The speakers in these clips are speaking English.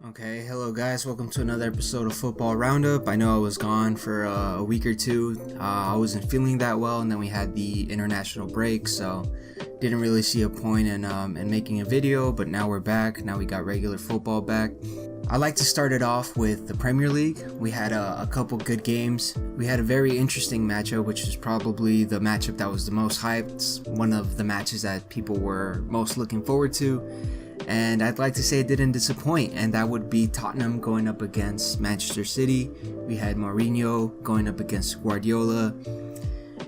Okay, hello guys, welcome to another episode of Football Roundup. I know I was gone for a week or two. I wasn't feeling that well, and then we had the international break, so didn't really see a point in making a video, but now we're back. Now we got regular football back. I'd like to start it off with the Premier League. We had a couple good games. We had a very interesting matchup, which is probably the matchup that was the most hyped, one of the matches that people were most looking forward to. And I'd like to say it didn't disappoint, and that would be Tottenham going up against Manchester City. We had Mourinho going up against Guardiola,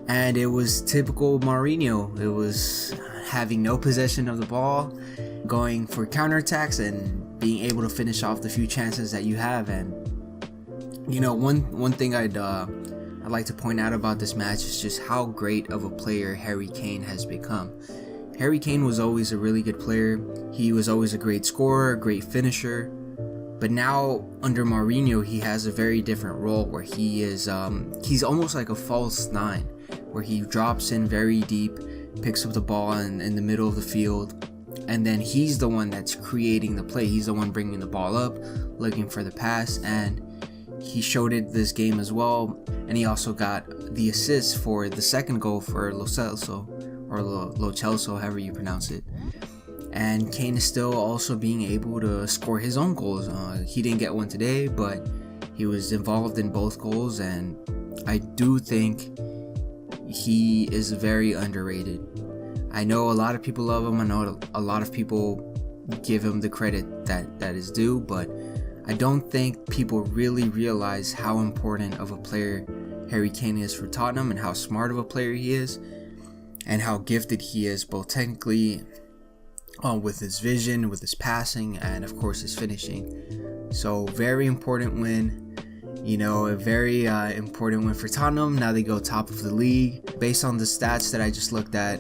and it was typical Mourinho. It was having no possession of the ball, going for counterattacks, and being able to finish off the few chances that you have. And you know, one thing I'd like to point out about this match is just how great of a player Harry Kane has become. Harry Kane was always a really good player. He was always a great scorer, a great finisher. But now under Mourinho, he has a very different role where he is he's almost like a false nine, where he drops in very deep, picks up the ball in the middle of the field, and then he's the one that's creating the play. He's the one bringing the ball up, looking for the pass, and he showed it this game as well. And he also got the assist for the second goal for Lo Celso, or Lo Celso, however you pronounce it. And Kane is still also being able to score his own goals. He didn't get one today, but he was involved in both goals, and I do think he is very underrated. I know a lot of people love him. I know a lot of people give him the credit that is due, but I don't think people really realize how important of a player Harry Kane is for Tottenham, and how smart of a player he is, and how gifted he is, both technically, with his vision, with his passing, and of course his finishing. So very important win. You know, a very important win for Tottenham. Now they go top of the league. Based on the stats that I just looked at,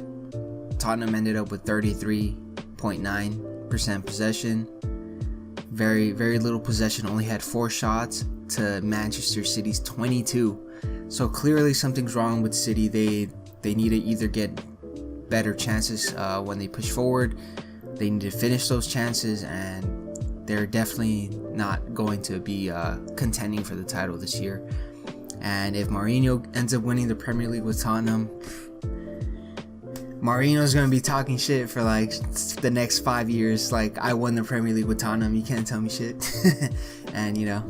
Tottenham ended up with 33.9% possession. Very little possession. Only had 4 shots to Manchester City's 22. So clearly something's wrong with City. They need to either get better chances when they push forward. They need to finish those chances, and they're definitely not going to be contending for the title this year. And if Mourinho ends up winning the Premier League with Tottenham, Mourinho's going to be talking shit for like the next 5 years. Like, I won the Premier League with Tottenham, you can't tell me shit. And you know,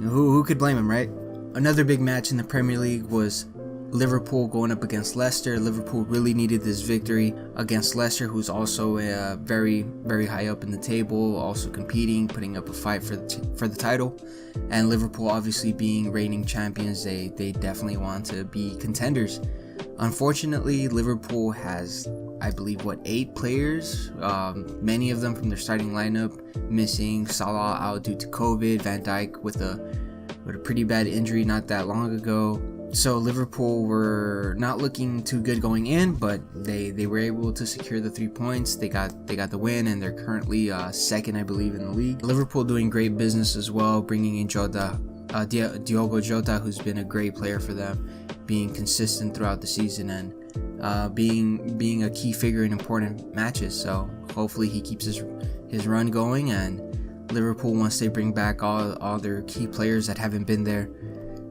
who could blame him, right? Another big match in the Premier League was Liverpool going up against Leicester. Liverpool really needed this victory against Leicester, who's also very high up in the table, also competing, putting up a fight for the title. And Liverpool, obviously being reigning champions, they definitely want to be contenders. Unfortunately, Liverpool has, I believe, 8 players, many of them from their starting lineup missing. Salah out due to COVID, Van Dijk with a pretty bad injury not that long ago. So Liverpool were not looking too good going in, but they were able to secure the 3 points. They got the win, and they're currently second, I believe, in the league. Liverpool doing great business as well, bringing in Diogo Jota, who's been a great player for them, being consistent throughout the season, and being a key figure in important matches. So hopefully he keeps his run going, and Liverpool, once they bring back all their key players that haven't been there,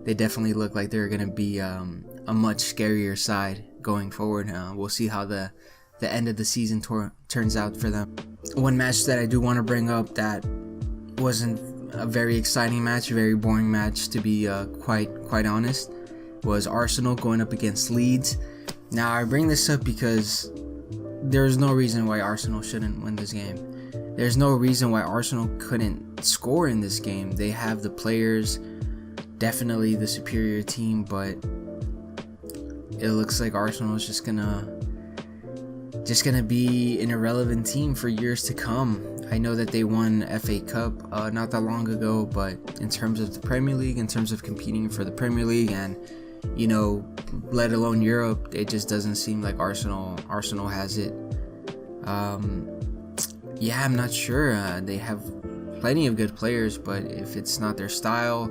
they definitely look like they're going to be a much scarier side going forward. We'll see how the end of the season turns out for them. One match that I do want to bring up that wasn't a very exciting match, a very boring match to be quite honest, was Arsenal going up against Leeds. Now I bring this up because there's no reason why Arsenal shouldn't win this game. There's no reason why Arsenal couldn't score in this game. They have the players, definitely the superior team, but it looks like Arsenal is just gonna be an irrelevant team for years to come. I know that they won FA Cup not that long ago, but in terms of the Premier League, in terms of competing for the Premier League, and you know, let alone Europe, it just doesn't seem like Arsenal has it. Yeah, I'm not sure. They have plenty of good players, but if it's not their style,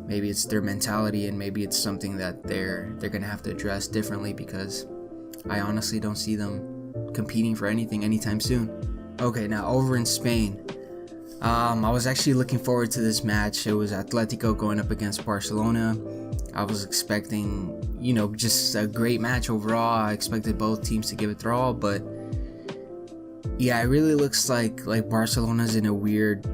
maybe it's their mentality, and maybe it's something that they're gonna have to address differently, because I honestly don't see them competing for anything anytime soon. Okay, now over in Spain, I was actually looking forward to this match. It was Atletico going up against Barcelona. I was expecting, just a great match overall. I expected both teams to give it their all, but yeah, it really looks like Barcelona's in a weird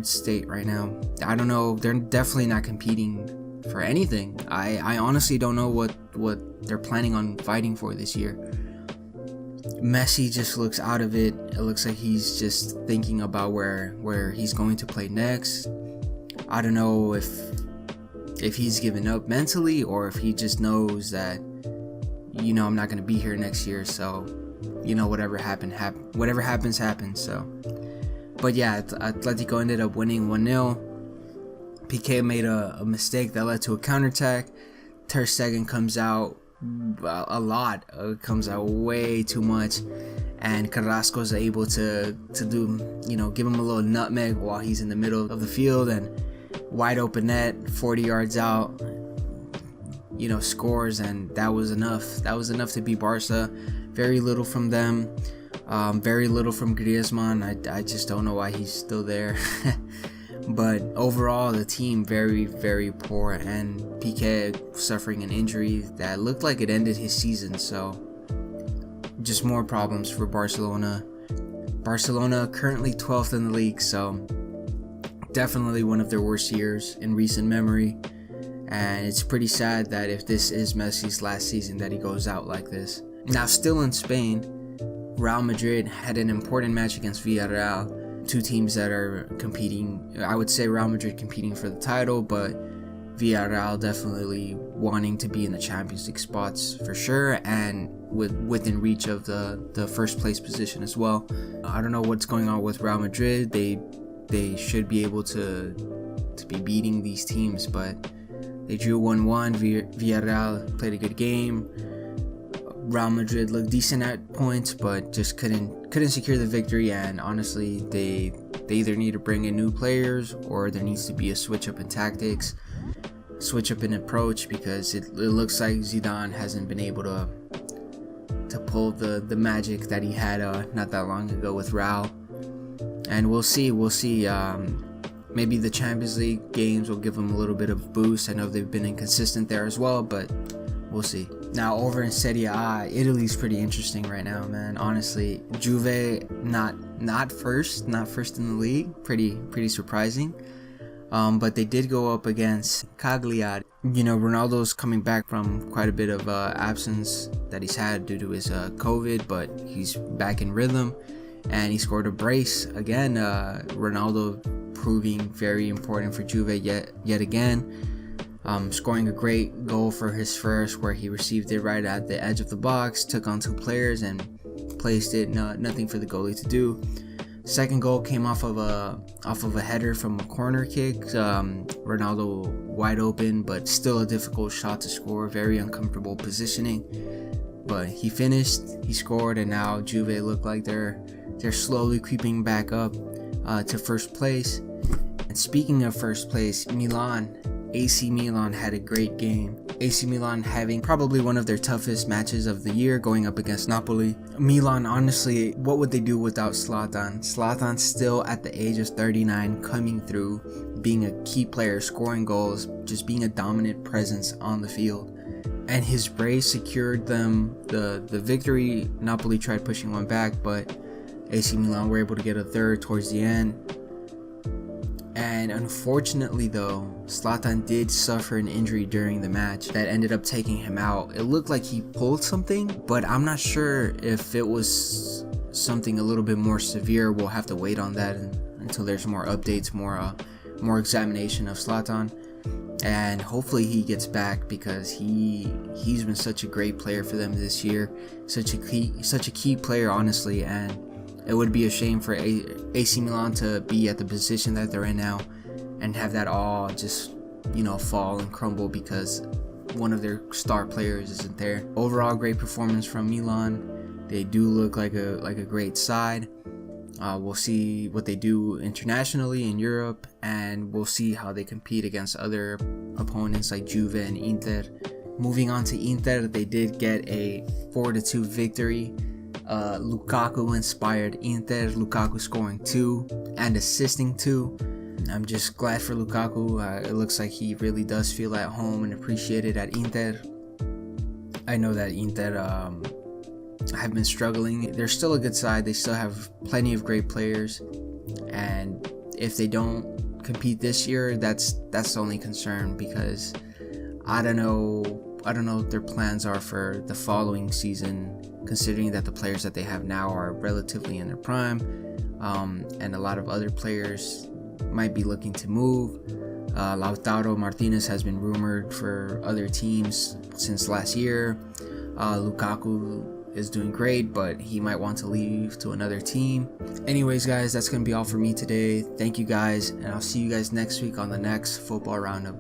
state right now. I don't know. They're definitely not competing for anything. I honestly don't know what they're planning on fighting for this year. Messi just looks out of it. It looks like he's just thinking about where he's going to play next. I don't know if he's given up mentally or if he just knows that, I'm not going to be here next year. So, whatever happens. So, but yeah, Atletico ended up winning 1-0. Piqué made a mistake that led to a counterattack. Ter Stegen comes out a lot. Comes out way too much, and Carrasco's able to do, give him a little nutmeg while he's in the middle of the field, and wide open net, 40 yards out, scores, and that was enough. That was enough to beat Barca. Very little from them, very little from Griezmann. I just don't know why he's still there. But overall, the team very, very poor, and Piqué suffering an injury that looked like it ended his season. So just more problems for Barcelona. Barcelona currently 12th in the league, so definitely one of their worst years in recent memory. And it's pretty sad that if this is Messi's last season, that he goes out like this. Now, still in Spain, Real Madrid had an important match against Villarreal. Two teams that are competing. I would say Real Madrid competing for the title, but Villarreal definitely wanting to be in the Champions League spots for sure, and within reach of the first place position as well. I don't know what's going on with Real Madrid. They should be able to be beating these teams, but they drew 1-1. Villarreal played a good game. Real Madrid looked decent at points, but just couldn't secure the victory. And honestly, they either need to bring in new players, or there needs to be a switch up in tactics, switch up in approach, because it looks like Zidane hasn't been able to pull the magic that he had not that long ago with Real. And we'll see. Maybe the Champions League games will give them a little bit of a boost. I know they've been inconsistent there as well, but we'll see. Now, over in Serie A, Italy's pretty interesting right now, man. Honestly, Juve not first in the league. Pretty surprising. But they did go up against Cagliari. Ronaldo's coming back from quite a bit of absence that he's had due to his COVID, but he's back in rhythm, and he scored a brace again. Ronaldo proving very important for Juve yet again. Scoring a great goal for his first, where he received it right at the edge of the box, took on two players and placed it. Nothing for the goalie to do. Second goal came off of a header from a corner kick. Ronaldo wide open, but still a difficult shot to score. Very uncomfortable positioning, but he finished. He scored, and now Juve look like they're slowly creeping back up to first place. And speaking of first place, AC Milan had a great game. AC Milan having probably one of their toughest matches of the year, going up against Napoli. Milan, honestly, what would they do without Zlatan? Zlatan still at the age of 39, coming through, being a key player, scoring goals, just being a dominant presence on the field. And his brace secured them the victory. Napoli tried pushing one back, but AC Milan were able to get a third towards the end. And unfortunately though, Zlatan did suffer an injury during the match that ended up taking him out. It looked like he pulled something, but I'm not sure if it was something a little bit more severe. We'll have to wait on that until there's more updates, more examination of Zlatan. And hopefully he gets back, because he's been such a great player for them this year. Such a key player, honestly, and it would be a shame for AC Milan to be at the position that they're in now and have that all just, fall and crumble because one of their star players isn't there. Overall, great performance from Milan. They do look like a great side. We'll see what they do internationally in Europe, and we'll see how they compete against other opponents like Juve and Inter. Moving on to Inter, they did get a 4-2 victory Lukaku inspired Inter. Lukaku scoring 2 and assisting 2. I'm just glad for Lukaku. It looks like he really does feel at home and appreciated at Inter. I know that Inter have been struggling. They're still a good side. They still have plenty of great players, and if they don't compete this year, that's the only concern, because I don't know what their plans are for the following season, considering that the players that they have now are relatively in their prime, and a lot of other players might be looking to move. Lautaro Martinez has been rumored for other teams since last year. Lukaku is doing great, but he might want to leave to another team. Anyways, guys, that's going to be all for me today. Thank you guys, and I'll see you guys next week on the next Football Roundup.